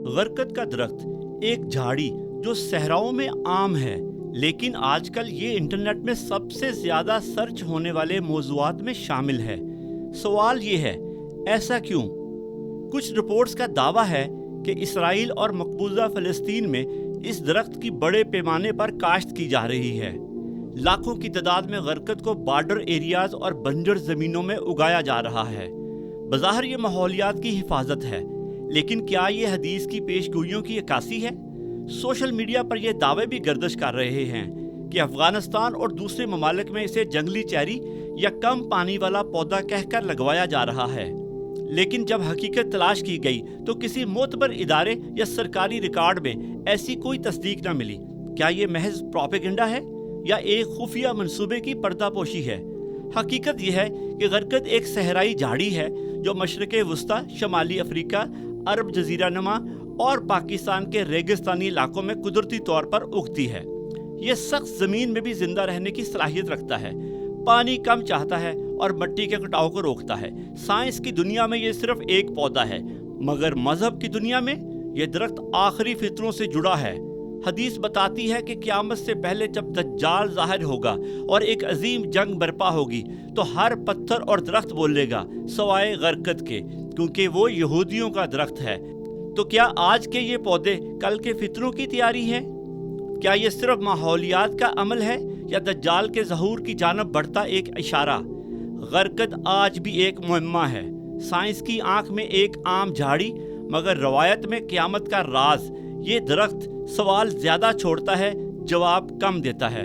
غرقد کا درخت ایک جھاڑی جو صحراؤں میں عام ہے، لیکن آج کل یہ انٹرنیٹ میں سب سے زیادہ سرچ ہونے والے موضوعات میں شامل ہے۔ سوال یہ ہے، ایسا کیوں؟ کچھ رپورٹس کا دعویٰ ہے کہ اسرائیل اور مقبوضہ فلسطین میں اس درخت کی بڑے پیمانے پر کاشت کی جا رہی ہے۔ لاکھوں کی تعداد میں غرقد کو بارڈر ایریاز اور بنجر زمینوں میں اگایا جا رہا ہے۔ بظاہر یہ ماحولیات کی حفاظت ہے، لیکن کیا یہ حدیث کی پیش گوئیوں کی عکاسی ہے؟ سوشل میڈیا پر یہ دعوے بھی گردش کر رہے ہیں کہ افغانستان اور دوسرے ممالک میں اسے جنگلی چیری یا کم پانی والا پودا کہہ کر لگوایا جا رہا ہے، لیکن جب حقیقت تلاش کی گئی تو کسی معتبر ادارے یا سرکاری ریکارڈ میں ایسی کوئی تصدیق نہ ملی۔ کیا یہ محض پروپیگنڈا ہے یا ایک خفیہ منصوبے کی پردہ پوشی ہے؟ حقیقت یہ ہے کہ غرقد ایک صحرائی جھاڑی ہے جو مشرق وسطیٰ، شمالی افریقہ، عرب جزیرہ نما اور پاکستان کے ریگستانی علاقوں میں قدرتی طور پر اگتی ہے۔ یہ سخت زمین میں بھی زندہ رہنے کی صلاحیت رکھتا ہے، پانی کم چاہتا ہے اور مٹی کے کٹاؤ کو روکتا ہے۔ سائنس کی دنیا میں یہ صرف ایک پودا ہے، مگر مذہب کی دنیا میں یہ درخت آخری فطروں سے جڑا ہے۔ حدیث بتاتی ہے کہ قیامت سے پہلے جب دجال ظاہر ہوگا اور ایک عظیم جنگ برپا ہوگی تو ہر پتھر اور درخت بولے گا سوائے غرقد کے، کیونکہ وہ یہودیوں کا درخت ہے۔ تو کیا آج کے یہ پودے کل کے فطروں کی تیاری ہے؟ کیا یہ صرف ماحولیات کا عمل ہے یا دجال کے ظہور کی جانب بڑھتا ایک اشارہ؟ غرقد آج بھی ایک معمہ ہے، سائنس کی آنکھ میں ایک عام جھاڑی، مگر روایت میں قیامت کا راز۔ یہ درخت سوال زیادہ چھوڑتا ہے، جواب کم دیتا ہے۔